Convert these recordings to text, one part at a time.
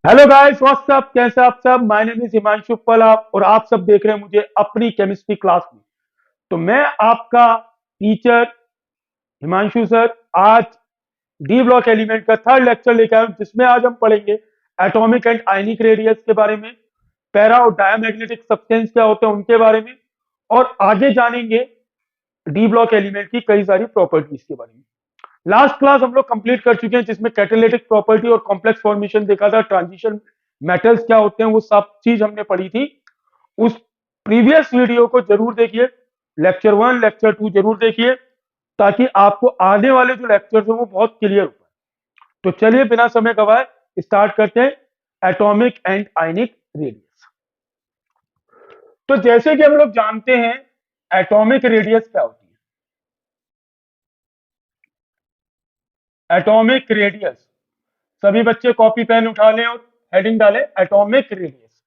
Hello guys, WhatsApp, कैसे आप सब। माय नेम इज हिमांशु पलाप और आप सब देख रहे हैं मुझे अपनी केमिस्ट्री क्लास में। तो मैं आपका टीचर हिमांशु सर आज डी ब्लॉक एलिमेंट का थर्ड लेक्चर लेकर आया हूं, जिसमें आज हम पढ़ेंगे एटॉमिक एंड आयनिक रेडियस के बारे में, पैरा और डायमैग्नेटिक सब्सटेंस क्या होते हैं उनके बारे में, और आगे जानेंगे डी ब्लॉक एलिमेंट की कई सारी प्रॉपर्टीज के बारे में। लास्ट क्लास हम लोग कंप्लीट कर चुके हैं, जिसमें कैटालिटिक प्रॉपर्टी और कॉम्प्लेक्स फॉर्मेशन देखा था, ट्रांजिशन मेटल्स क्या होते हैं वो सब चीज हमने पढ़ी थी। उस प्रीवियस वीडियो को जरूर देखिए, लेक्चर 1 लेक्चर 2 जरूर देखिए, ताकि आपको आने वाले जो लेक्चर्स हैं वो बहुत क्लियर हो पाए। तो चलिए बिना समय गवाए स्टार्ट करते हैं एटॉमिक एंड आयनिक रेडियस। तो जैसे कि हम लोग जानते हैं एटॉमिक रेडियस क्या होती है। एटॉमिक रेडियस, सभी बच्चे कॉपी पेन उठा लें और हेडिंग डालें एटॉमिक रेडियस।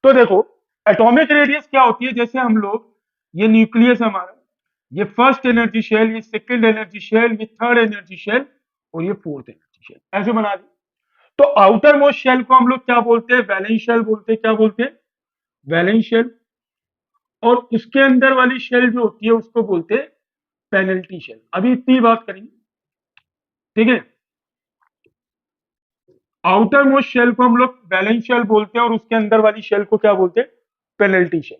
तो देखो, एटॉमिक रेडियस क्या होती है। जैसे हम लोग, ये न्यूक्लियस हमारा, ये फर्स्ट एनर्जी शेल, ये सेकंड एनर्जी शेल, ये थर्ड एनर्जी शेल और ये फोर्थ एनर्जी शेल, ऐसे बना दी। तो आउटर मोस्ट शेल को हम लोग क्या बोलते हैं? वैलेंस शेल बोलते हैं। क्या बोलते हैं? Valence shell. और उसके अंदर वाली शेल जो होती है उसको बोलते हैं पेनल्टी शेल। अभी इतनी बात करेंगे, ठीक है। आउटर मोस्ट शेल को हम लोग वैलेंस शेल बोलते हैं और उसके अंदर वाली शेल को क्या बोलते हैं? Penalty shell.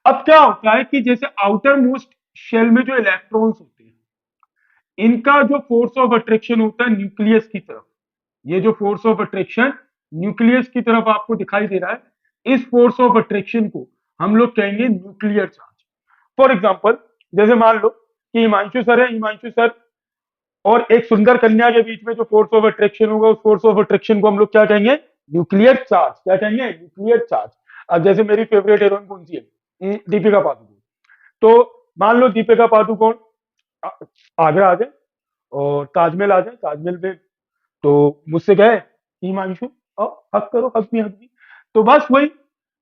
अब क्या होता है कि जैसे आउटर मोस्ट शेल में जो इलेक्ट्रॉन्स होते हैं, इनका जो फोर्स ऑफ अट्रैक्शन होता है न्यूक्लियस की तरफ, ये जो फोर्स ऑफ अट्रैक्शन न्यूक्लियस की तरफ आपको दिखाई दे रहा है, इस फोर्स ऑफ अट्रैक्शन को हम लोग कहेंगे न्यूक्लियर चार्ज। फॉर एग्जाम्पल, जैसे मान लो कि हिमांशु सर है, हिमांशु सर और एक सुंदर कन्या के बीच में जो फोर्स ऑफ अट्रैक्शन होगा, उस फोर्स ऑफ अट्रैक्शन को हम लोग क्या कहेंगे? Nuclear charge. क्या कहेंगे? Nuclear charge. अब जैसे मेरी फेवरेट हीरोइन कौन सी है? दीपिका पादुकोण। तो मान लो दीपिका पादुकोण आगरा आ जाए और ताजमहल आ जाए, ताजमहल में तो मुझसे कहे हिमांशु आओ हक करो, हक भी हक भी। तो बस वही,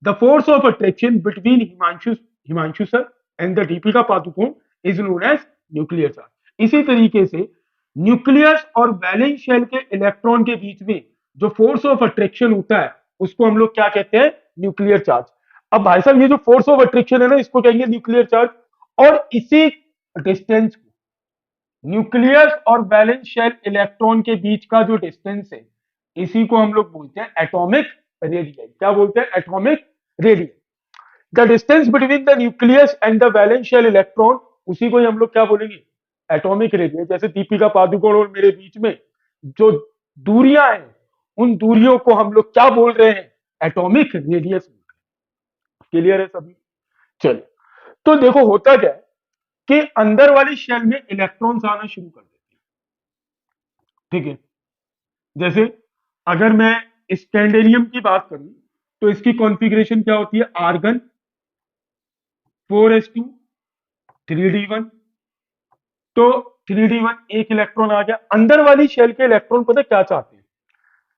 the force of attraction between Himanshu Himanshu sir and the Deepika Padukone is known as nuclear charge. इसी तरीके से न्यूक्लियस और वैलेंस शेल के इलेक्ट्रॉन के बीच में जो फोर्स ऑफ अट्रैक्शन होता है उसको हम लोग क्या कहते हैं? Nuclear charge. अब भाई साहब, ये जो फोर्स ऑफ अट्रैक्शन है ना, इसको कहेंगे न्यूक्लियर चार्ज। और इसी डिस्टेंस को, न्यूक्लियस और वैलेंस शेल इलेक्ट्रॉन के बीच का जो डिस्टेंस है, इसी को हम लोग बोलते हैं एटॉमिक रेडियस। क्या बोलते हैं? Atomic radius. The distance between the nucleus and the valence shell electron, उसी को ही हम लोग क्या बोलेंगे? Atomic radius. जैसे दीपिका पादुकोण और मेरे बीच में जो दूरियां हैं, उन दूरियों को हम लोग क्या बोल रहे हैं? Atomic radius. क्लियर है सभी? चलिए, तो देखो होता क्या है कि अंदर वाली शेल में इलेक्ट्रॉन्स आना शुरू कर देते हैं, ठीक है। जैसे अगर मैं स्कैंडेलियम की बात करूं, तो इसकी कॉन्फ़िगरेशन क्या होती है? Argon 4s2 3d1। तो 3d1 एक इलेक्ट्रॉन आ गया। अंदर वाली शेल के इलेक्ट्रॉन पता क्या चाहते हैं?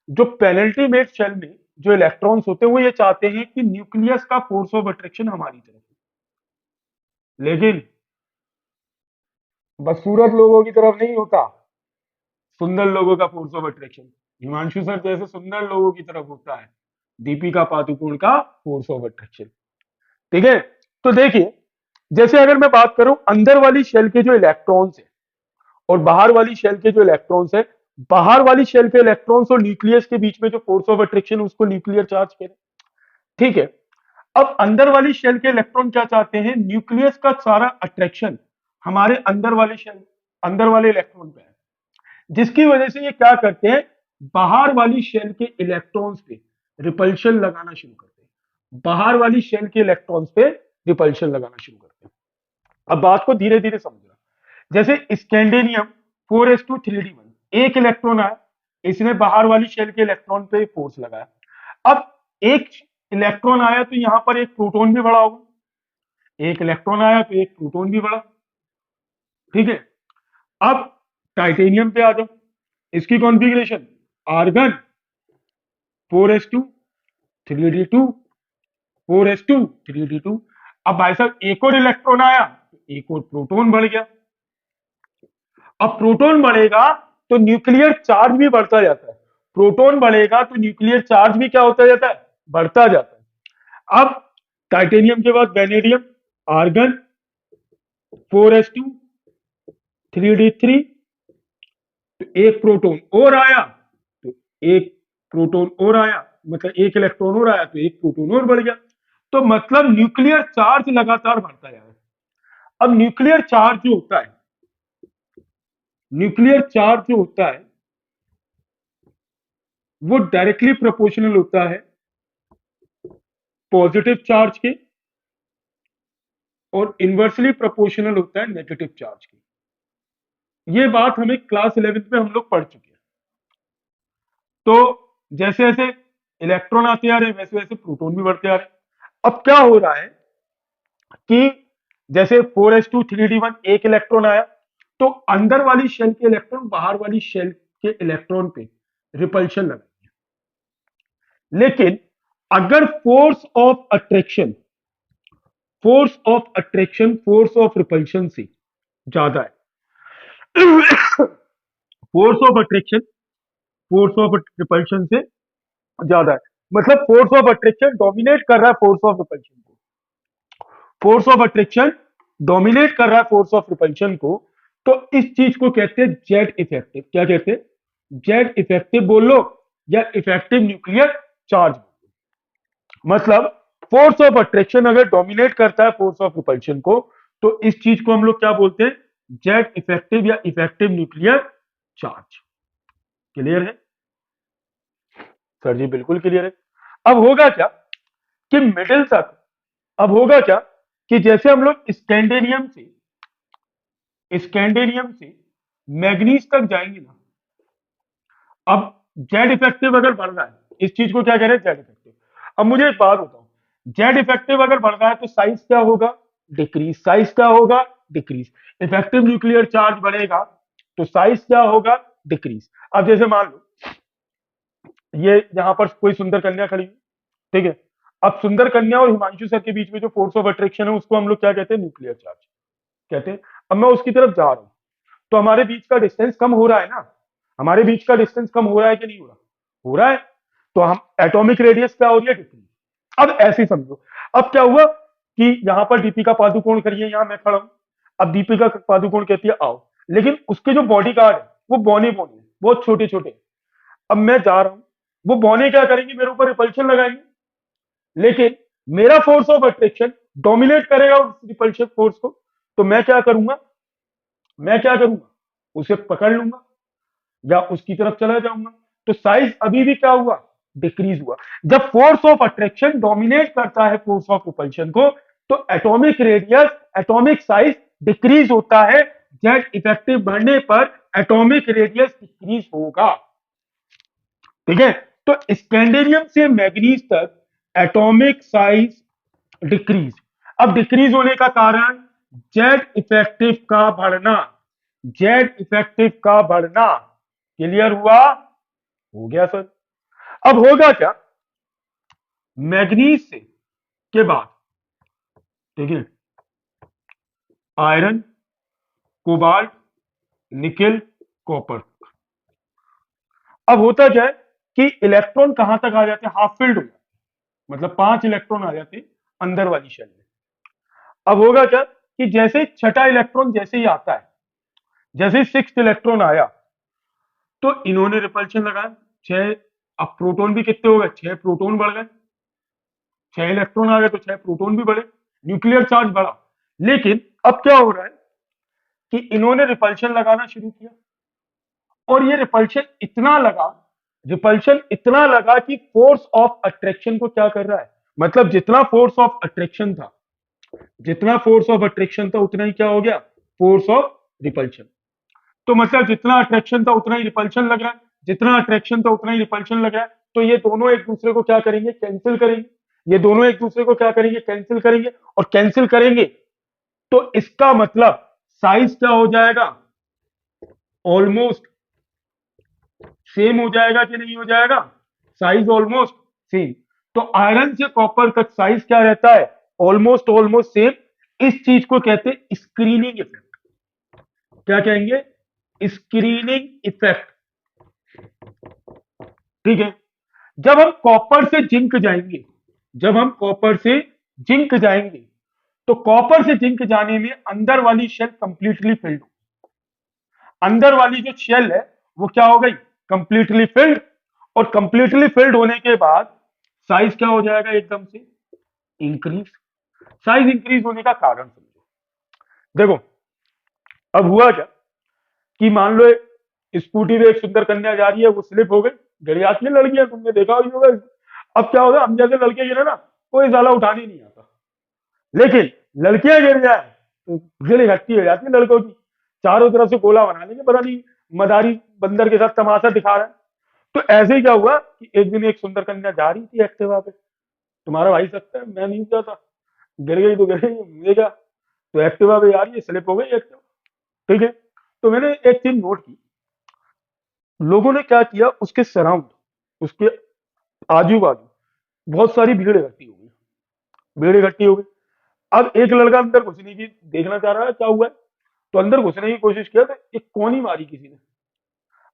जो पेनल्टी मेट शेल में जो इलेक्ट्रॉन्स होते हैं वो ये चाहते हैं कि न्यूक्लियस का फोर्स ऑफ अट्रैक्शन हमारी तरफ है। लेकिन बदसूरत लोगों की तरफ नहीं होता, सुंदर लोगों का force of attraction Himanshu sir जैसे सुंदर लोगों की तरफ होता है दीपिका पादुकोण का फोर्स ऑफ अट्रैक्शन, ठीक है। तो देखिए, जैसे अगर मैं बात करूं अंदर वाली शेल के जो इलेक्ट्रॉन्स है और बाहर वाली शेल के जो इलेक्ट्रॉन्स है, बाहर वाली शेल के इलेक्ट्रॉन्स और न्यूक्लियस के बीच में जो फोर्स ऑफ अट्रैक्शन उसको न्यूक्लियर चार्ज कहते हैं, ठीक है। अब अंदर वाली शेल के इलेक्ट्रॉन क्या चाहते हैं? न्यूक्लियस का सारा अट्रैक्शन हमारे अंदर वाले शेल, अंदर वाले इलेक्ट्रॉन पे है, जिसकी वजह से ये क्या करते हैं? बाहर वाली शेल के इलेक्ट्रॉन्स पे रिपल्शन लगाना शुरू करते हैं। बाहर वाली शेल के इलेक्ट्रॉन्स पे रिपल्शन लगाना शुरू करते हैं। अब बात को धीरे धीरे समझना। जैसे स्कैंडेनियम 4s2 3d1, एक इलेक्ट्रॉन आया, इसने बाहर वाली शेल के इलेक्ट्रॉन पे फोर्स लगाया। अब एक इलेक्ट्रॉन आया तो यहां पर एक प्रोटॉन भी बढ़ा होगा, एक इलेक्ट्रॉन आया तो एक प्रोटॉन भी बढ़ा, ठीक है। अब टाइटेनियम पे आ जाओ, इसकी configuration argon 4s2 3d2, 4s2 3d2। अब भाई साहब एक और इलेक्ट्रॉन आया तो एक और प्रोटॉन बढ़ गया। अब प्रोटॉन बढ़ेगा तो न्यूक्लियर चार्ज भी बढ़ता जाता है। प्रोटॉन बढ़ेगा तो न्यूक्लियर चार्ज भी क्या होता जाता है, बढ़ता जाता है। अब टाइटेनियम के बाद वेनेडियम, आर्गन, 4s2, 3d3, तो एक प्रोटॉन और आया, तो एक प्रोटॉन और आया, मतलब एक इलेक्ट्रॉन और आया तो एक प्रोटॉन और बढ़ गया। तो मतलब न्यूक्लियर चार्ज लगातार बढ़ता जा रहा है। अब न्यूक्लियर चार्ज जो होता है, न्यूक्लियर चार्ज जो होता है वो डायरेक्टली प्रोपोर्शनल होता है पॉजिटिव चार्ज के, और इनवर्सली प्रोपोर्शनल होता है नेगेटिव चार्ज के। ये बात हमें क्लास 11th में हम लोग पढ़ चुके हैं। तो जैसे जैसे इलेक्ट्रॉन आते आ रहे हैं वैसे वैसे प्रोटॉन भी बढ़ते आ रहे हैं। अब क्या हो रहा है कि जैसे 4s2 3d1 एक इलेक्ट्रॉन आया, तो अंदर वाली शेल के इलेक्ट्रॉन बाहर वाली शेल के इलेक्ट्रॉन पे रिपल्शन लगा। लेकिन अगर फोर्स ऑफ रिपल्शन से ज्यादा है, force of attraction force of repulsion से ज्यादा है, मतलब फोर्स ऑफ अट्रैक्शन डोमिनेट कर रहा है फोर्स ऑफ रिपल्शन को, फोर्स ऑफ अट्रैक्शन डोमिनेट कर रहा है फोर्स ऑफ रिपल्शन को, तो इस चीज को कहते हैं जेड इफेक्टिव। क्या कहते हैं, जेड इफेक्टिव बोल लो या इफेक्टिव न्यूक्लियर चार्ज। मतलब फोर्स ऑफ अट्रैक्शन अगर डोमिनेट करता है फोर्स ऑफ रिपल्शन को, तो इस चीज को हम लोग क्या बोलते हैं, जेड इफेक्टिव या इफेक्टिव न्यूक्लियर चार्ज। क्लियर है सर जी, बिल्कुल क्लियर है। अब होगा क्या कि मिडिल तक, अब होगा क्या कि जैसे हम लोग स्कैंडेनियम से मैग्नीज तक जाएंगे ना, अब जेड इफेक्टिव अगर बढ़ रहा है, इस चीज को क्या कह रहे हैं, जेड इफेक्टिव। अब मुझे एक बात बताओ, जेड इफेक्टिव अगर बढ़ रहा है तो साइज क्या होगा, डिक्रीज। साइज क्या होगा, डिक्रीज। इफेक्टिव न्यूक्लियर चार्ज बढ़ेगा तो साइज क्या होगा, डिक्रीज। अब जैसे मान लो ये यहां पर कोई सुंदर कन्या खड़ी है, ठीक है। अब सुंदर कन्या और हिमांशु सर के बीच में जो फोर्स ऑफ अट्रैक्शन है उसको हम लोग क्या कहते हैं, न्यूक्लियर चार्ज कहते हैं। अब मैं उसकी तरफ जा रहा हूं तो हमारे बीच का डिस्टेंस कम हो रहा है ना, हमारे बीच का डिस्टेंस कम हो रहा है कि नहीं हो रहा, हो रहा है। तो हम एटॉमिक रेडियस क्या हो रही है, डिक्रीज। अब ऐसे ही समझो, अब क्या हुआ कि यहां पर दीपिका पादुकोण खड़ी है, यहां मैं खड़ा हूं। अब दीपिका पादुकोण कहती है आओ, लेकिन उसके जो बॉडी गार्ड है वो बौने बौने हैं, बहुत छोटे छोटे। अब मैं जा रहा हूं, वो बौने क्या करेंगे, मेरे ऊपर रिपल्शन लगाएंगे, लेकिन मेरा फोर्स ऑफ अट्रैक्शन डोमिनेट करेगा उस रिपल्शन फोर्स को। तो मैं क्या करूंगा, मैं क्या करूंगा, उसे पकड़ लूंगा या उसकी तरफ चला जाऊंगा। तो साइज अभी भी क्या हुआ, डिक्रीज हुआ। जब फोर्स ऑफ अट्रैक्शन डोमिनेट करता है फोर्स ऑफ रिपल्शन को, तो atomic radius, atomic size decrease होता है। जेड इफेक्टिव बढ़ने पर एटॉमिक रेडियस डिक्रीज होगा, ठीक है। तो स्कैंडेनियम से मैग्नीज तक एटॉमिक साइज डिक्रीज। अब डिक्रीज होने का कारण जेड इफेक्टिव का बढ़ना, जेड इफेक्टिव का बढ़ना। क्लियर हुआ, हो गया सर। अब होगा क्या, मैग्नीज से के बाद, ठीक है, आयरन, कोबाल्ट, निकेल, कॉपर। अब होता क्या है कि इलेक्ट्रॉन कहां तक आ जाते हैं, हाफ फिल्ड हो जाते हैं, मतलब 5 इलेक्ट्रॉन आ जाते हैं अंदर वाली शेल में। अब होगा क्या कि जैसे छठा इलेक्ट्रॉन जैसे ही आता है, जैसे ही 6th इलेक्ट्रॉन आया, तो इन्होंने रिपल्शन लगाया 6। अब प्रोटॉन भी कितने हो गए, 6 प्रोटॉन बढ़ गए, 6 इलेक्ट्रॉन आ गए तो 6 प्रोटॉन भी बढ़े, न्यूक्लियर चार्ज बढ़ा। लेकिन अब क्या हो रहा है कि इन्होंने रिपल्शन लगाना शुरू किया, और ये रिपल्शन इतना लगा कि फोर्स ऑफ अट्रैक्शन को क्या कर रहा है, मतलब जितना फोर्स ऑफ अट्रैक्शन था, जितना फोर्स ऑफ अट्रैक्शन था उतना ही क्या हो गया, फोर्स ऑफ रिपल्शन। तो मतलब जितना अट्रैक्शन था उतना ही रिपल्शन लग रहा है, जितना अट्रैक्शन था उतना ही रिपल्शन लग रहा है। तो ये दोनों एक दूसरे को क्या करेंगे, कैंसिल करेंगे। ये दोनों एक दूसरे को क्या करेंगे, कैंसिल करेंगे। और कैंसिल करेंगे तो इसका मतलब साइज क्या हो जाएगा, ऑलमोस्ट सेम हो जाएगा कि नहीं हो जाएगा, साइज ऑलमोस्ट सेम। तो आयरन से कॉपर तक साइज क्या रहता है, ऑलमोस्ट ऑलमोस्ट सेम। इस चीज को कहते हैं स्क्रीनिंग इफेक्ट। क्या कहेंगे, स्क्रीनिंग इफेक्ट। ठीक है। जब हम कॉपर से जिंक जाएंगे, जब हम कॉपर से जिंक जाएंगे, तो कॉपर से जिंक जाने में अंदर वाली शेल कंप्लीटली फिल्ड, अंदर वाली जो शेल है वो क्या हो गई, कंप्लीटली फिल्ड। और कंप्लीटली फिल्ड होने के बाद साइज क्या हो जाएगा, एकदम से इंक्रीज। साइज इंक्रीज होने का कारण समझो। देखो, अब हुआ क्या कि मान लो स्कूटी पे एक सुंदर कन्या जा रही है, वो स्लिप हो गई, गड़ी आती है लड़कियां, तुमने देखा ही होगा। अब क्या होगा, हम जैसे लड़के गिरे ना, कोई साला उठाने नहीं आता, लेकिन लड़कियां गिर जाए तो भीड़ इकट्ठी हो जाती है लड़कों की, चारों तरफ से गोला बना लेंगे, पता नहीं मदारी बंदर के साथ तमाशा दिखा रहा है। तो ऐसे ही क्या हुआ कि एक दिन एक सुंदर कन्या जा रही थी एक्टिवा पे, तुम्हारा भाई सकता है, मैं नहीं जाता, गिर गई तो गिर गई, मुझे क्या। तो एक्टिवा पे जा रही है, स्लिप हो गई एक्टिवा, ठीक है। तो मैंने एक चीज नोट की, लोगों ने क्या किया, उसके सराउंड, उसके आजू बाजू बहुत सारी भीड़ इकट्ठी हो गई, भीड़ इकट्ठी हो गई। अब एक लड़का अंदर घुसने की देखना चाह रहा है क्या हुआ है, तो अंदर घुसने की कोशिश किया, तो एक कोनी मारी किसी ने।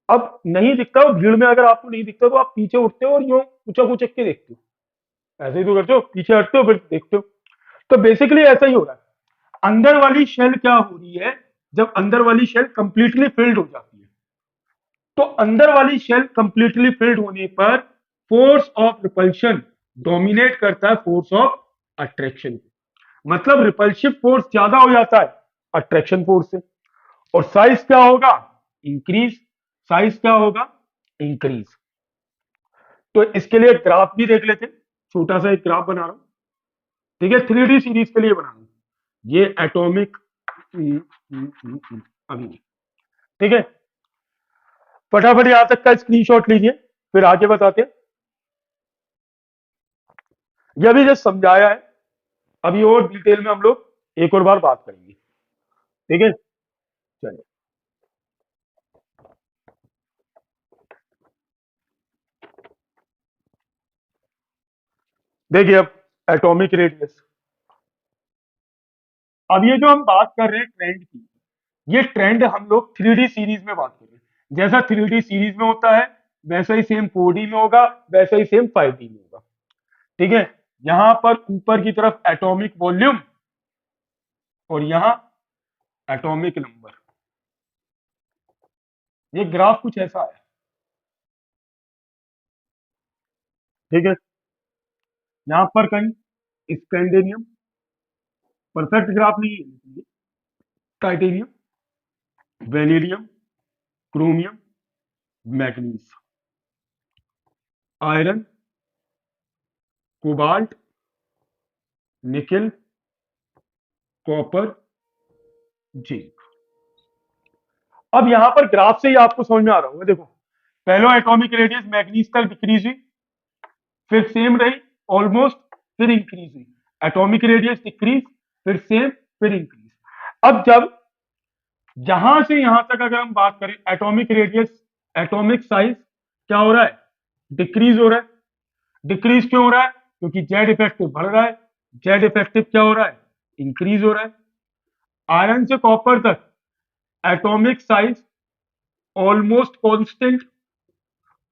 अब नहीं दिखता हो भीड़ में, अगर आपको नहीं दिखता तो आप पीछे उठते हो और यूं ऊंचा उचक के देखते हो, ऐसे ही तो करते हो, पीछे हटते हो फिर देखते हो। तो बेसिकली ऐसा ही हो रहा है। अंदर वाली शेल क्या हो रही है, जब अंदर वाली शेल कंप्लीटली फिल्ड हो जाती है, तो अंदर वाली शेल कंप्लीटली फिल्ड होने पर फोर्स ऑफ रिपल्शन डोमिनेट करता है फोर्स ऑफ अट्रैक्शन। मतलब रिपल्सिव फोर्स ज्यादा हो जाता है अट्रैक्शन फोर्स से, और साइज क्या होगा, इंक्रीज। साइज क्या होगा, इंक्रीज। तो इसके लिए ग्राफ भी देख लेते हैं, छोटा सा एक ग्राफ बना रहा हूं, ठीक है, 3D सीरीज के लिए बना रहा हूं, ये एटॉमिक, अभी, ठीक है। फटाफट यहां तक का स्क्रीनशॉट लीजिए, फिर आगे बताते हैं। यह भी जस्ट समझाया है, अभी और डिटेल में हम लोग एक और बार बात करेंगे, ठीक है। चलिए, देखिए अब एटॉमिक रेडियस, अब ये जो हम बात कर रहे हैं ट्रेंड की, ये ट्रेंड हम लोग 3D सीरीज में बात कर रहे हैं। जैसा 3D सीरीज में होता है, वैसा ही सेम 4D में होगा, वैसा ही सेम 5D में होगा, ठीक है। यहां पर ऊपर की तरफ एटॉमिक वॉल्यूम, और यहां एटॉमिक नंबर। ये ग्राफ कुछ ऐसा है, ठीक है। यहां पर कहीं स्कैंडेनियम, परफेक्ट ग्राफ नहीं है, titanium, vanadium, chromium, manganese, iron, cobalt, nickel, copper, zinc. अब यहां पर ग्राफ से ही आपको समझ में आ रहा होगा, देखो पहला एटॉमिक रेडियस मैग्नीज तक डिक्रीज हुई, फिर सेम रही ऑलमोस्ट, फिर इंक्रीज हुई, एटॉमिक रेडियस डिक्रीज, फिर सेम, फिर इंक्रीज। अब जब यहां से यहां तक अगर हम बात करें, एटॉमिक रेडियस, एटॉमिक साइज क्या हो रहा है, डिक्रीज हो रहा है। डिक्रीज क्यों हो रहा है, क्योंकि जेड इफेक्टिव बढ़ रहा है, जेड इफेक्टिव क्या हो रहा है, इंक्रीज हो रहा है। आयरन से कॉपर तक atomic size almost constant,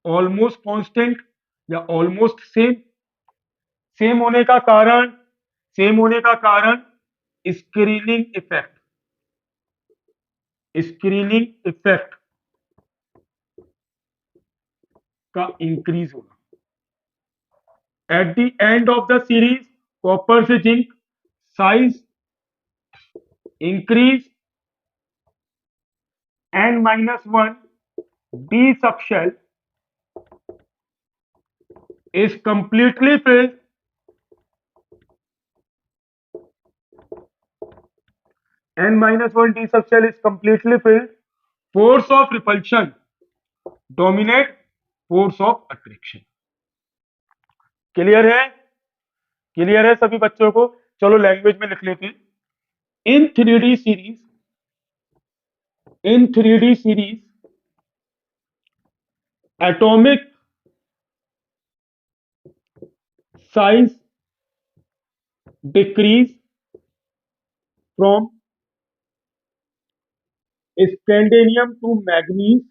almost constant या ऑलमोस्ट सेम। सेम होने का कारण, सेम होने का कारण स्क्रीनिंग इफेक्ट, स्क्रीनिंग इफेक्ट का इंक्रीज होना। At the end of the series, copper से zinc size increase, n-1 d subshell is completely filled, n-1 d subshell is completely filled, force of repulsion dominate force of attraction। Clear है, clear है सभी बच्चों को। चलो language में लिख लेते हैं। In 3D series, in 3D series atomic size decrease from scandium to manganese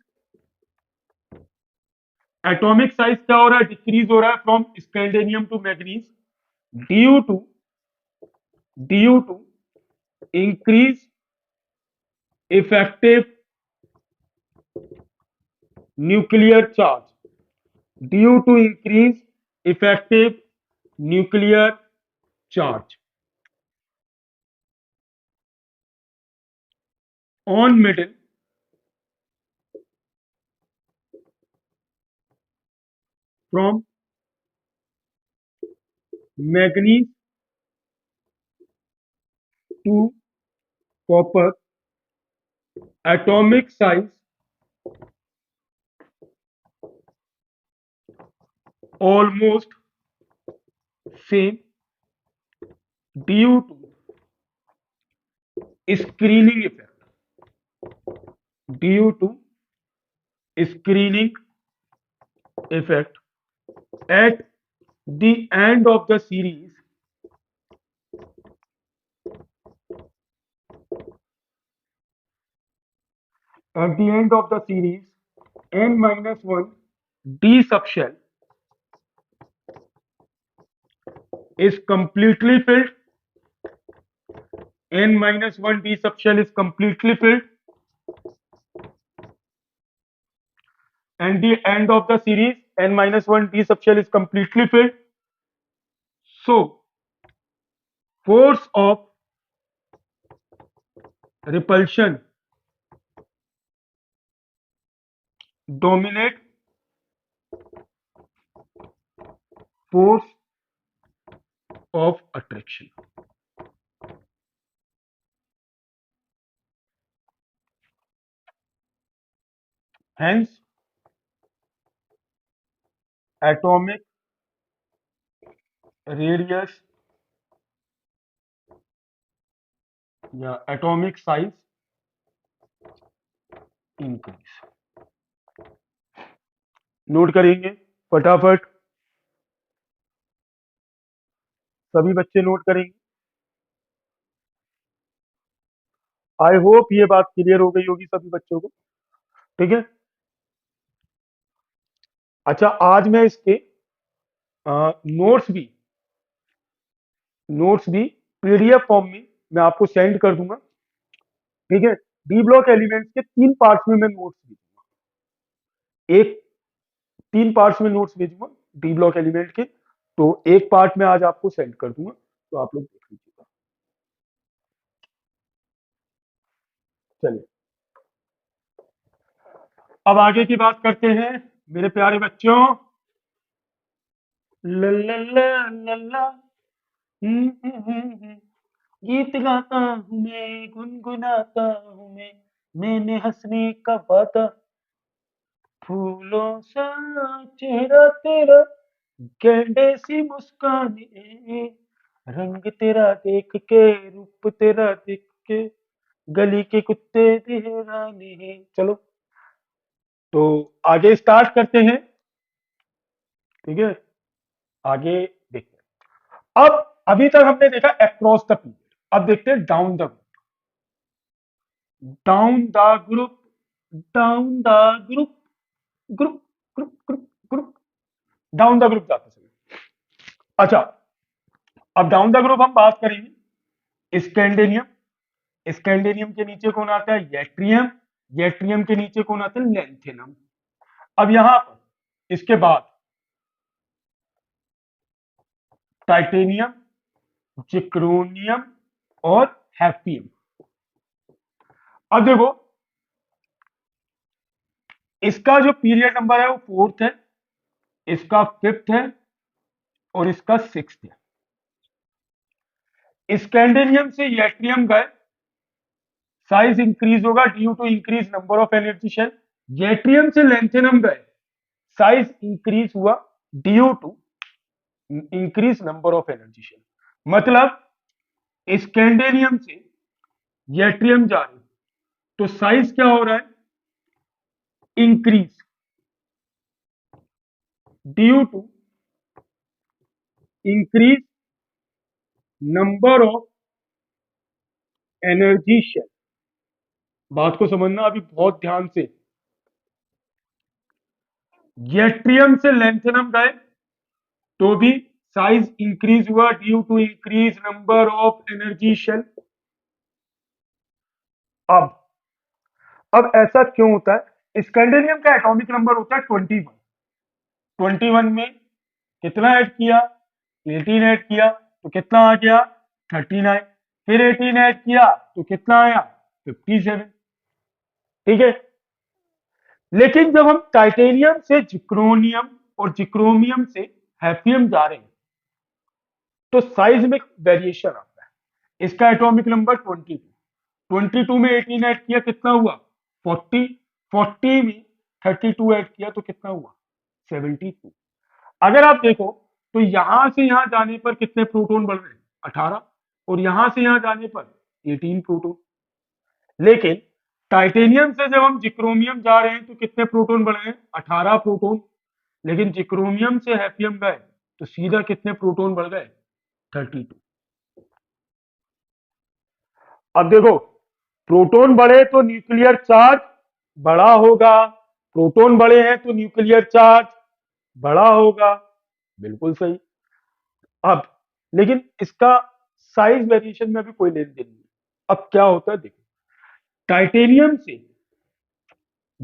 atomic size क्या हो रहा है, डिक्रीज हो रहा है from scandium to manganese due to increase effective nuclear charge due to increase effective nuclear charge on middle from manganese to copper atomic size almost same due to screening effect due to screening effect at the end of the series at the end of the series n minus 1 d subshell is completely filled n minus 1 d subshell is completely filled and the end of the series n minus 1 d subshell is completely filled. So force of repulsion dominate force of attraction. Hence, atomic radius या atomic size increase. Note करेंगे फटाफट, सभी बच्चे note करेंगे. I hope ये बात clear हो गई होगी सभी बच्चों को. ठीक है. अच्छा, आज मैं इसके नोट्स भी पीडीएफ फॉर्म में मैं आपको सेंड कर दूंगा. ठीक है. डी ब्लॉक एलिमेंट्स के 3 पार्ट्स में मैं नोट्स भेजूंगा. एक 3 पार्ट्स में नोट्स भेजूंगा डी ब्लॉक एलिमेंट के. तो एक पार्ट में आज आपको सेंड कर दूंगा, तो आप लोग देख लीजिएगा. चलिए, अब आगे की बात करते हैं मेरे प्यारे बच्चों. ला ला ला ला ला. गीत गाता हूँ मैं, गुनगुनाता हूँ मैंने हंसने का वादा, फूलों सा चेहरा तेरा, गेंडे सी मुस्कान, रंग तेरा देख के, रूप तेरा देख के, गली के कुत्ते दीवाने. चलो, तो आगे स्टार्ट करते हैं. ठीक है, आगे देखते हैं. अब अभी तक हमने देखा अक्रॉस द पीरियड. अब देखते हैं down the group. Down the group group group group group. Down the group जाते समय. अच्छा, अब डाउन द ग्रुप हम बात करेंगे. स्कैंडेनियम के नीचे कौन आता है, यट्रियम के नीचे कौन आता है, लैंथेनम. अब यहां पर इसके बाद टाइटेनियम, जिक्रोनियम और हैफियम. अब देखो, इसका जो पीरियड नंबर है वो 4th है, इसका 5th है और इसका 6th है. स्कैंडेनियम से यट्रियम गए, साइज इंक्रीज होगा due to increase number of energy shell. Yttrium से लैंथेनम गए, साइज इंक्रीज हुआ due to increase number of energy shell. मतलब स्कैंडेनियम से यट्रियम जा रहे, तो साइज क्या हो रहा है, increase due to increase number of energy shell. बात को समझना अभी बहुत ध्यान से. गैट्रियम से लैंथेनम गए तो भी साइज इंक्रीज हुआ due to increase number of energy shell. अब अब ऐसा क्यों होता है? स्कैंडिनियम का एटॉमिक नंबर होता है 21। 21 में कितना ऐड किया? 18 ऐड किया तो कितना आ गया? 39। फिर 18 ऐड किया तो कितना आया? 57। ठीक है। लेकिन जब हम टाइटेनियम से जिक्रोनियम और जिक्रोमियम से हैफियम जा रहे हैं तो साइज में वेरिएशन आता है। इसका एटॉमिक नंबर 22। 22 में 18 ऐड किया कितना हुआ? 40। 40 में 32 ऐड किया तो कितना हुआ? 72। अगर आप देखो तो यहां से यहां जाने पर कितने प्रोटॉन बढ़ रहे हैं? 18। और यहां से यहां जाने पर 18 प्रोटॉन। लेकिन टाइटेनियम से जब हम जिक्रोमियम जा रहे हैं तो कितने प्रोटॉन बढ़े हैं? 18 प्रोटॉन। लेकिन जिक्रोमियम से हैफियम गए तो सीधा कितने प्रोटॉन बढ़ गए? 32। अब देखो, प्रोटॉन बढ़े तो न्यूक्लियर चार्ज बड़ा होगा, प्रोटॉन बड़े हैं तो न्यूक्लियर चार्ज बड़ा होगा। बिल्कुल सही। अब लेकिन इसका साइज वेरिएशन में अभी कोई लेन देन नहीं। अब क्या होता है देखो, टाइटेनियम से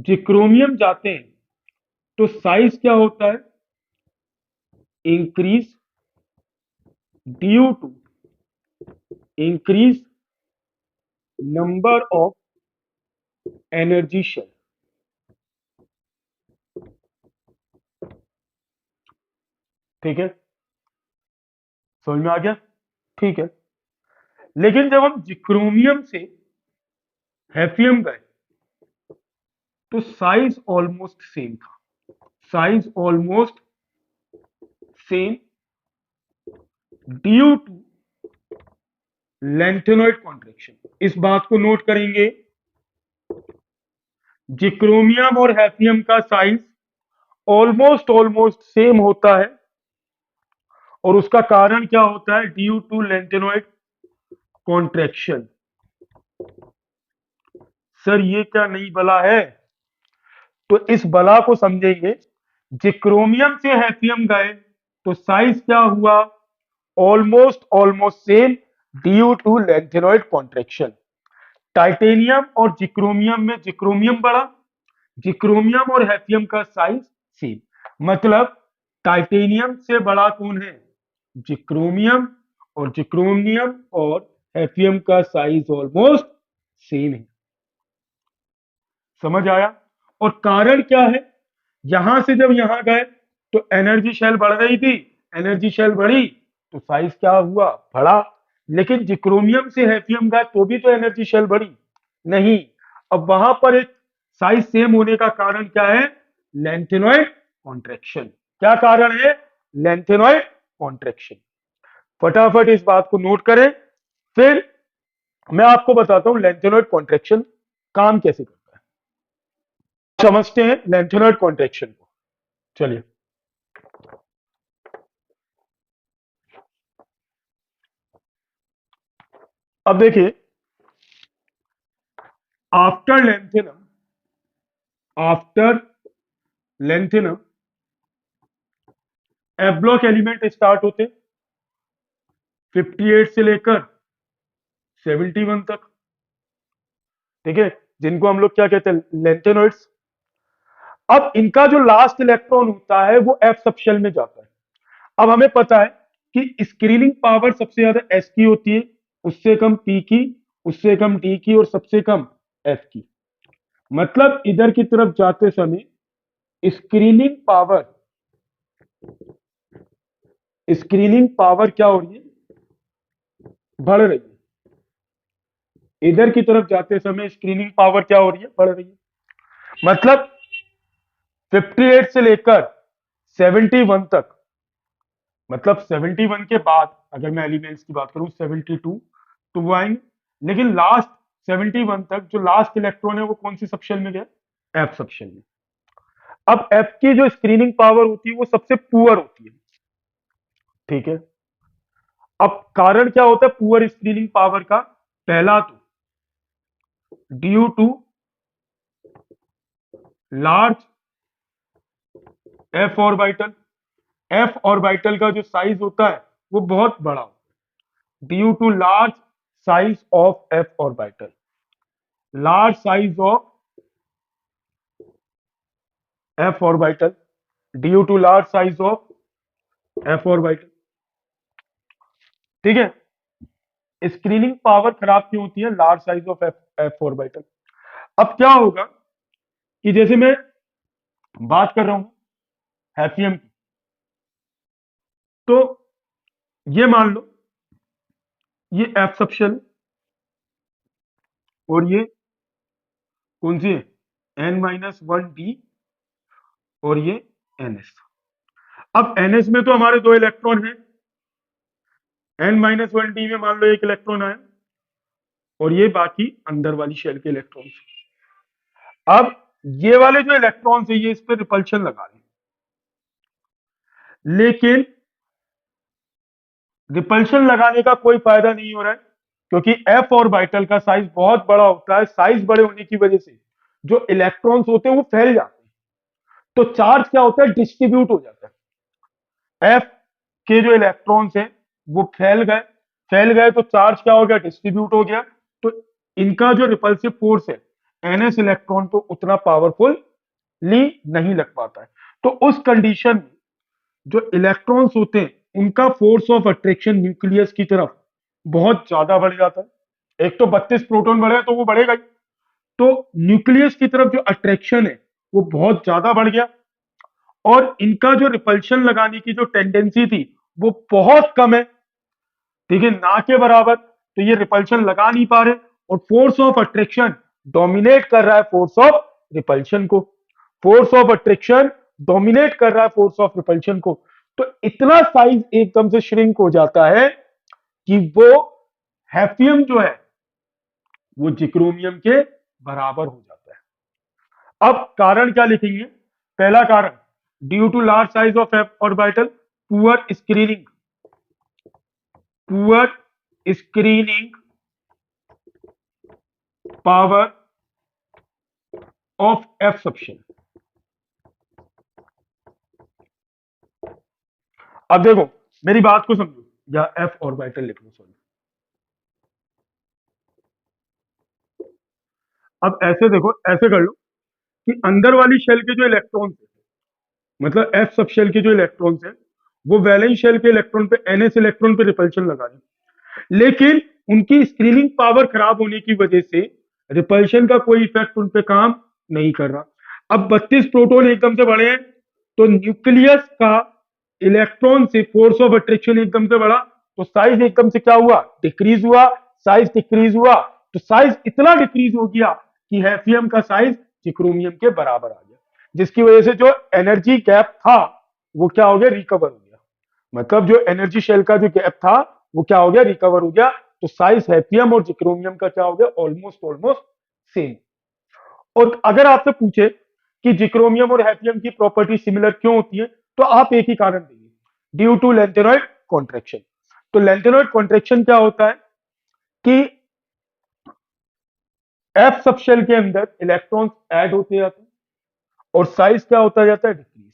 जिक्रोमियम जाते हैं तो साइज क्या होता है? Increase due to increase number of energy shell. ठीक है, समझ में आ गया? ठीक है। लेकिन जब हम जिक्रोमियम से हैफियम गए तो साइज ऑलमोस्ट सेम था। Size almost same due to lanthanoid contraction. इस बात को नोट करेंगे, जिक्रोमियम और हैफियम का साइज ऑलमोस्ट ऑलमोस्ट सेम होता है। और उसका कारण क्या होता है? Due to lanthanoid contraction. Sir ये क्या नई बला है? तो इस बला को समझेंगे। जिक्रोमियम से हैफियम गए तो साइज क्या हुआ? Almost almost same due to lanthanoid contraction. Titanium और जिक्रोमियम में जिक्रोमियम बड़ा, जिक्रोमियम और हैफियम का साइज सेम। मतलब टाइटेनियम से बड़ा कौन है? जिक्रोमियम। और जिक्रोमियम और हैफियम का साइज ऑलमोस्ट सेम है। समझ आया? और कारण क्या है? यहां से जब यहां गए तो एनर्जी शेल बढ़ रही थी, एनर्जी शेल बढ़ी तो साइज क्या हुआ? बढ़ा। लेकिन जिक्रोमियम से हैफियम गए तो भी तो एनर्जी शेल बढ़ी नहीं। अब वहां पर एक साइज सेम होने का कारण क्या है? Lanthanoid contraction. क्या कारण है? Lanthanoid contraction. फटाफट इस बात को नोट करें, फिर मैं आपको बताता हूं लेंथेनॉइड कॉन्ट्रैक्शन काम कैसे करता है। समझते हैं लेंथेनॉइड कॉन्ट्रैक्शन को। चलिए, अब देखिए, after lanthanum, after lanthanum F block element start होते 58 से लेकर 71 तक। ठीक है, जिनको हम लोग क्या कहते हैं? लेंथेनॉइड्स। अब इनका जो लास्ट इलेक्ट्रॉन होता है वो एफ सबशेल में जाता है। अब हमें पता है कि स्क्रीनिंग पावर सबसे ज्यादा एस की होती है, उससे कम पी की, उससे कम डी की और सबसे कम एफ की। मतलब इधर की तरफ जाते समय स्क्रीनिंग पावर, स्क्रीनिंग पावर क्या हो रही है? बढ़ रही है। इधर की तरफ जाते समय स्क्रीनिंग पावर क्या हो रही है? बढ़ रही है। मतलब 58 से लेकर 71 तक, मतलब 71 के बाद अगर मैं एलिमेंट्स की बात करूं 72 तो वो आएंगे। लेकिन लास्ट 71 तक जो लास्ट इलेक्ट्रॉन है वो कौन सी सबशेल में गया? एफ सबशेल में। अब एफ की जो स्क्रीनिंग पावर होती है वो सबसे पुअर होती है। ठीक है। अब कारण क्या होता है पुअर स्क्रीनिंग पावर का? पहला तो due to large F orbital. F orbital का जो साइज होता है वो बहुत बड़ा होता है due to large size of F orbital. Large size of F orbital due to large size of F orbital. ठीक है। स्क्रीनिंग पावर खराब क्यों होती है? Large size of F orbital. अब क्या होगा कि जैसे मैं बात कर रहा हूं हैफियम की, तो ये मान लो ये एफ सबशेल और ये कौन सी है N-1D और ये NS। अब NS में तो हमारे दो इलेक्ट्रॉन हैं, N-1D में मान लो एक इलेक्ट्रॉन आया और ये बाकी अंदर वाली शेल के इलेक्ट्रॉन। अब ये वाले जो इलेक्ट्रॉन है ये इस पर रिपल्शन लगा रहे हैं, लेकिन रिपल्शन लगाने का कोई फायदा नहीं हो रहा है क्योंकि एफ ऑर्बिटल का साइज बहुत बड़ा होता है। साइज बड़े होने की वजह से जो इलेक्ट्रॉन्स होते हैं वो फैल जाते हैं, तो चार्ज क्या होता है? डिस्ट्रीब्यूट हो जाता है। एफ के जो इलेक्ट्रॉन्स हैं वो फैल गए तो चार्ज क्या हो गया? डिस्ट्रीब्यूट हो गया। तो इनका जो रिपल्सिव फोर्स है एनएस इलेक्ट्रॉन तो उतना पावरफुली नहीं लग पाता है। तो उस कंडीशन में जो इलेक्ट्रॉन्स होते हैं उनका फोर्स ऑफ अट्रैक्शन न्यूक्लियस की तरफ बहुत ज्यादा बढ़ जाता है। एक तो 32 प्रोटॉन बढ़े तो वो बढ़ेगा ही, तो न्यूक्लियस की तरफ जो अट्रैक्शन है वो बहुत ज्यादा बढ़ गया और इनका जो रिपल्शन लगाने की जो टेंडेंसी थी वो बहुत कम है। ठीक है, ना के बराबर। तो ये रिपल्शन लगा नहीं पा रहे और फोर्स ऑफ अट्रैक्शन डोमिनेट कर रहा है फोर्स ऑफ रिपल्शन को। फोर्स ऑफ अट्रैक्शन डोमिनेट कर रहा है फोर्स ऑफ रिपल्शन को। तो इतना साइज एकदम से श्रिंक हो जाता है कि वो हैफियम जो है वो जिक्रोमियम के बराबर हो जाता है। अब कारण क्या लिखेंगे? पहला कारण due to large size of orbital, poor screening, poor screening power of F subshell. अब देखो मेरी बात को समझो, या एफ ऑर्बिटल लिख लो, सॉरी। अब ऐसे देखो, ऐसे कर लो कि अंदर वाली शेल के जो इलेक्ट्रॉन्स है, मतलब एफ सब शेल के जो इलेक्ट्रॉन्स है वो वैलेंस शेल के इलेक्ट्रॉन पे, एनएस इलेक्ट्रॉन पे रिपल्शन लगा रहे हैं, लेकिन उनकी स्क्रीनिंग पावर खराब होने की वजह से रिपल्शन का कोई इफेक्ट उन पे काम नहीं कर रहा। अब 32 प्रोटॉन एकदम से बढ़े हैं तो न्यूक्लियस का इलेक्ट्रॉन से फोर्स ऑफ अट्रैक्शन एकदम से बढ़ा, तो साइज एकदम से क्या हुआ? डिक्रीज हुआ। साइज डिक्रीज हुआ तो साइज इतना डिक्रीज हो गया कि हैफियम का साइज जिक्रोमियम के बराबर आ गया, जिसकी वजह से जो एनर्जी गैप था वो क्या हो गया? रिकवर हो गया। मतलब जो एनर्जी शेल का जो गैप था वो क्या हो गया? रिकवर हो गया। तो साइज हैफियम और जिक्रोमियम का क्या हो गया? Almost almost same. और अगर आपसे पूछे कि जिक्रोमियम और हैफियम की प्रॉपर्टी सिमिलर क्यों होती है, तो आप एक ही कारण देंगे, ड्यू टू लेंथेनॉइड कॉन्ट्रैक्शन। तो लेंथेनॉइड कॉन्ट्रैक्शन क्या होता है कि एफ सबशेल के अंदर इलेक्ट्रॉन्स ऐड होते जाते हैं और साइज क्या होता जाता है? डिक्रीज।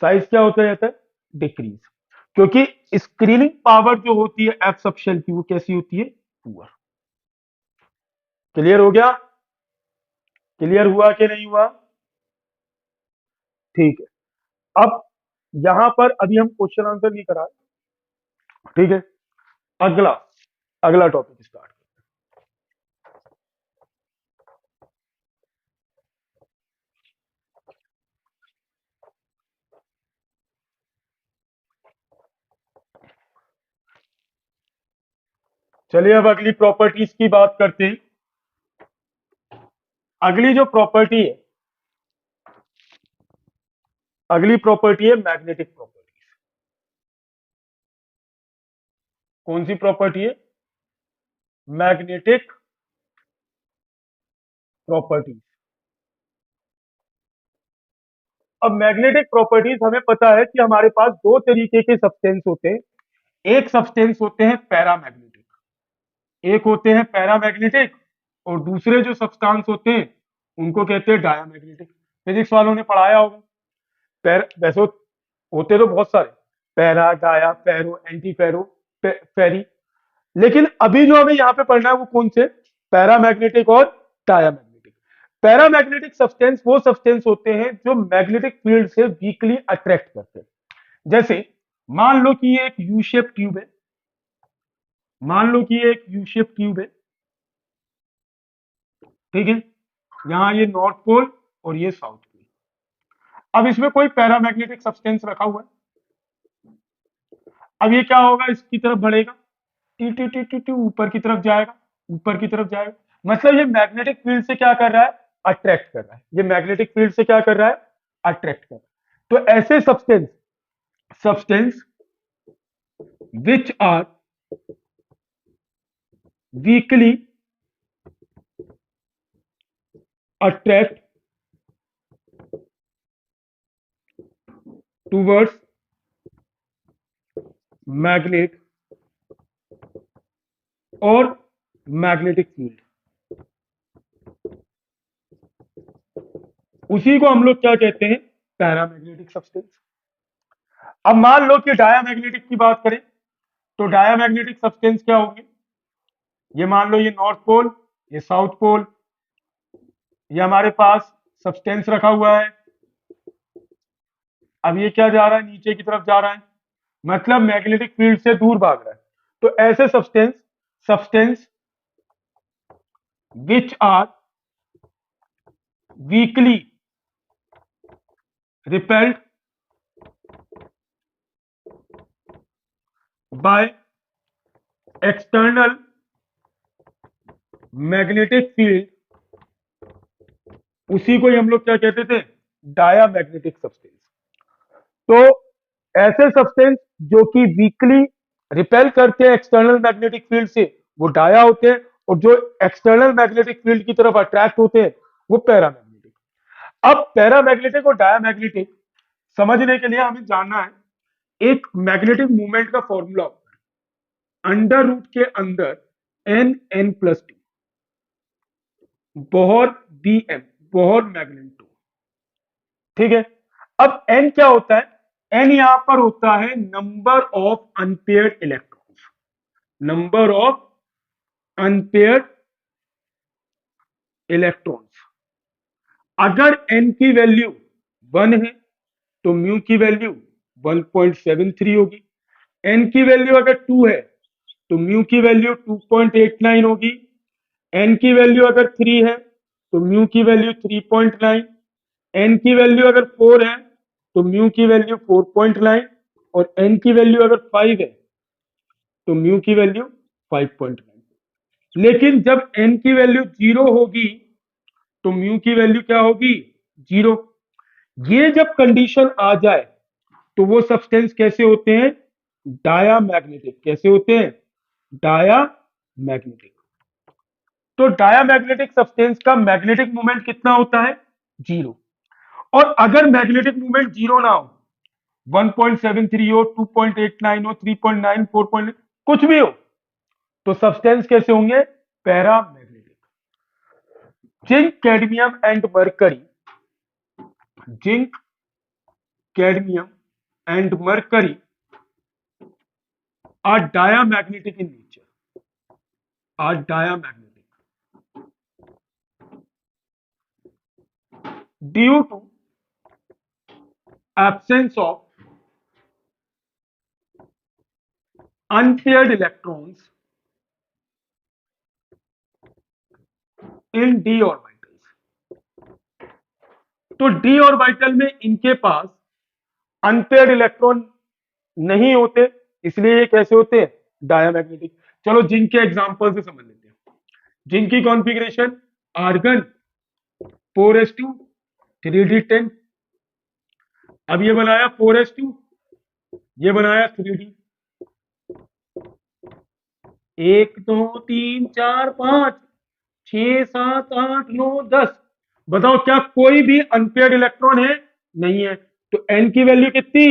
साइज क्या होता जाता है? डिक्रीज। क्योंकि स्क्रीनिंग पावर जो होती है एफ सबशेल की वो कैसी होती है? पुअर। क्लियर हो गया? क्लियर हुआ कि नहीं हुआ? ठीक है। अब यहां पर अभी हम क्वेश्चन आंसर नहीं करा, ठीक है। अगला अगला टॉपिक स्टार्ट। चलिए अब अगली प्रॉपर्टीज की बात करते हैं। अगली जो प्रॉपर्टी है, अगली प्रॉपर्टी है मैग्नेटिक प्रॉपर्टी। कौन सी प्रॉपर्टी है? Magnetic properties. अब मैग्नेटिक प्रॉपर्टीज हमें पता है कि हमारे पास दो तरीके के सब्सटेंस होते हैं। एक सब्सटेंस होते हैं पैरामैग्नेटिक, एक होते हैं पैरामैग्नेटिक, और दूसरे जो सब्सटेंस होते हैं उनको कहते हैं डायामैग्नेटिक। फिजिक्स वालों ने पढ़ाया होगा वैसे होते तो बहुत सारे, पैरा, डाया, फेरो, एंटी फेरो, फेरी, लेकिन अभी जो हमें यहाँ पे पढ़ना है वो कौन से, पैरामैग्नेटिक और डायामैग्नेटिक। पैरामैग्नेटिक सब्सटेंस वो सब्सटेंस होते हैं जो मैग्नेटिक फील्ड से वीकली अट्रैक्ट करते हैं। जैसे मान लो कि ये एक यू शेप ट्यूब है, मान लो कि ये एक यू शेप ट्यूब है, ठीक है, यहाँ ये नॉर्थ पोल और ये साउथ पोल। अब इसमें कोई पैरामैग्नेटिक सब्सटेंस रखा हुआ है, अब ये क्या होगा, इसकी तरफ बढ़ेगा, T T T T T ऊपर की तरफ जाएगा, ऊपर की तरफ जाएगा, मतलब ये मैग्नेटिक फील्ड से क्या कर रहा है, अट्रैक्ट कर रहा है, ये मैग्नेटिक फील्ड से क्या कर रहा है, अट्रैक्ट कर रहा है। तो ऐसे substance substance which are weakly attract towards magnet और मैग्नेटिक फील्ड, उसी को हम लोग क्या कहते हैं, पैरामैग्नेटिक सब्सटेंस। अब मान लो कि डायामैग्नेटिक की बात करें, तो डायामैग्नेटिक सब्सटेंस क्या होंगे, ये मान लो ये नॉर्थ पोल, ये साउथ पोल, ये हमारे पास सब्सटेंस रखा हुआ है, अब ये क्या जा रहा है, नीचे की तरफ जा रहा है, मतलब मैग्नेटिक फील्ड से दूर भाग रहा है। तो ऐसे substance substance which are weakly repelled by external magnetic field, उसी को ही हम लोग क्या कहते थे, डायामैग्नेटिक सब्सटेंस। तो ऐसे सब्सटेंस जो कि वीकली रिपेल करते हैं एक्सटर्नल मैग्नेटिक फील्ड से, वो डाया होते हैं, और जो एक्सटर्नल मैग्नेटिक फील्ड की तरफ अट्रैक्ट होते हैं वो पैरामैग्नेटिक। अब पैरामैग्नेटिक और डायामैग्नेटिक समझने के लिए हमें जानना है एक मैग्नेटिक मूवमेंट का फॉर्मूला होता है, अंडर रूट के अंदर n+2 Bohr bm, Bohr magneto, ठीक है। अब n क्या होता है, n यहां पर होता है number of unpaired electrons, number of unpaired electrons. अगर n की वैल्यू 1 है तो म्यू की वैल्यू 1.73 होगी, n की वैल्यू अगर 2 है तो म्यू की वैल्यू 2.89 होगी, n की वैल्यू अगर 3 है तो म्यू की वैल्यू 3.9, n की वैल्यू अगर 4 है तो म्यू की वैल्यू 4.9, और n की वैल्यू अगर 5 है तो म्यू की वैल्यू 5.9। लेकिन जब n की वैल्यू 0 होगी तो म्यू की वैल्यू क्या होगी, 0। ये जब कंडीशन आ जाए तो वो सब्सटेंस कैसे होते हैं, डायामैग्नेटिक। कैसे होते हैं, डायामैग्नेटिक। तो डायामैग्नेटिक सब्सटेंस का मैग्नेटिक मोमेंट कितना होता है, 0। और अगर मैग्नेटिक मोमेंट 0 ना हो, 1.73 हो, 2.89 हो, 3.9, 4. कुछ भी हो, तो सब्सटेंस कैसे होंगे, paramagnetic. Zinc, cadmium and mercury, zinc, cadmium and mercury are diamagnetic in nature, are diamagnetic due to absence of unpaired electrons in d orbitals। तो d ऑर्बिटल में इनके पास अनपेयर्ड इलेक्ट्रॉन नहीं होते, इसलिए ये कैसे होते हैं, डायामैग्नेटिक। चलो जिंक के एग्जांपल से समझ लेते हैं। जिंक की कॉन्फ़िगरेशन, आर्गन 4s2 3d10, अब ये बनाया 4s2, ये बनाया 3d, 1 2 3 4 5 6 7 8 9 10, बताओ क्या कोई भी अनपेयर्ड इलेक्ट्रॉन है, नहीं है। तो n की वैल्यू कितनी,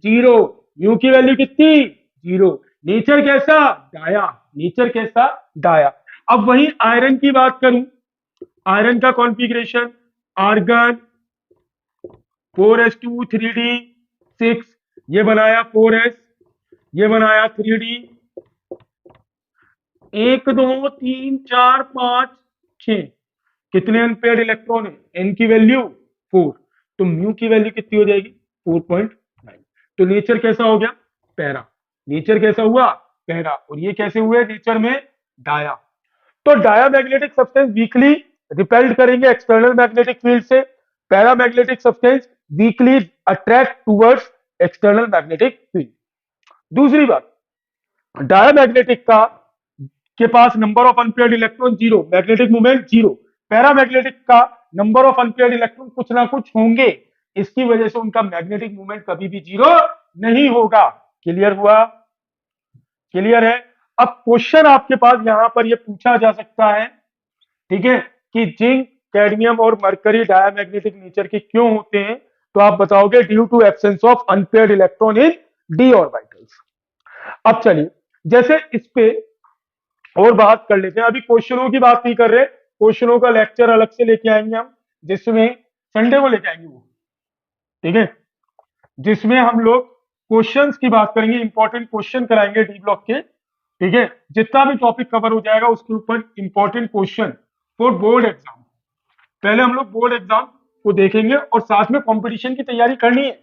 0, म्यू की वैल्यू कितनी, 0। नेचर कैसा, डाया, नेचर कैसा, डाया। अब वही आयरन की बात करूं, आयरन का कॉन्फ़िगरेशन, आर्गन 4s2 3d 6, ये बनाया 4s, ये बनाया 3d, 1 2 3 4 5 6, कितने अनपेयर्ड इलेक्ट्रॉन है? n की वैल्यू 4, तो म्यू की वैल्यू कितनी हो जाएगी? 4.9। तो नेचर कैसा हो गया? पैरा। नेचर कैसा हुआ? पैरा। और ये कैसे हुए नेचर में? डाया। तो डायामैग्नेटिक सब्सटेंस वीकली रिपेल्ड करेंगे एक्सटर्नल मैग्नेटिक फील्ड से, paramagnetic substance weakly attract towards external magnetic field. दूसरी बात, डायामैग्नेटिक का के पास number of unpaired electron zero, magnetic moment zero. Paramagnetic का नंबर ऑफ अनपेयर्ड इलेक्ट्रॉन कुछ ना कुछ होंगे, इसकी वजह से उनका मैग्नेटिक मोमेंट कभी भी जीरो नहीं होगा। क्लियर हुआ? क्लियर है? अब क्वेश्चन आपके पास यहां पर ये पूछा जा सकता है, ठीक है, कि जिंक, कैडमियम और मरकरी डायमैग्नेटिक नेचर के क्यों होते हैं? तो आप बताओगे due to absence of unpaired electron in d orbitals. अब चलिए, जैसे इस पे और बात कर लेते हैं। अभी क्वेश्चनों की बात नहीं कर रहे, क्वेश्चनों का लेक्चर अलग से लेके आएंगे हम, जिसमें संडे को लेके आएंगे वो, ठीक है, जिसमें हम लोग क्वेश्चंस की बात करेंगे, इंपॉर्टेंट क्वेश्चन कराएंगे डी ब्लॉक के, ठीक है। जितना भी टॉपिक कवर हो जाएगा उसके ऊपर important question for board exam. पहले हम लोग बोर्ड एग्जाम को देखेंगे और साथ में कंपटीशन की तैयारी करनी है।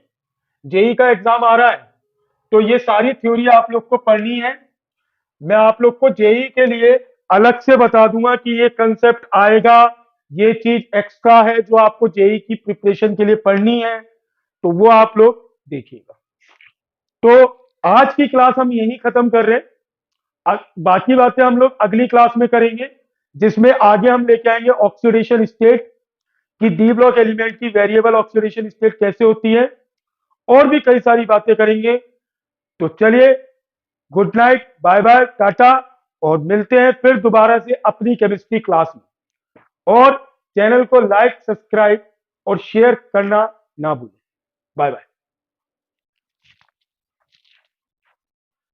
जेई का एग्जाम आ रहा है, तो ये सारी थ्योरी आप लोग को पढ़नी है। मैं आप लोग को जेई के लिए अलग से बता दूंगा कि ये कंसेप्ट आएगा, ये चीज एक्स्ट्रा है जो आपको जेई की प्रिपरेशन के लिए पढ़नी है, तो वो आप लोग देखिएगा। तो आज की क्लास हम यही खत्म कर रहे हैं, बाकी बातें हम लोग अगली क्लास में करेंगे, जिसमें आगे हम लेके आएंगे ऑक्सीडेशन स्टेट कि डी ब्लॉक एलिमेंट की वेरिएबल ऑक्सीडेशन स्टेट कैसे होती है, और भी कई सारी बातें करेंगे। तो चलिए, good night, bye bye, tata, और मिलते हैं फिर दोबारा से अपनी केमिस्ट्री क्लास में। और चैनल को लाइक, सब्सक्राइब और शेयर करना ना भूलें। Bye bye.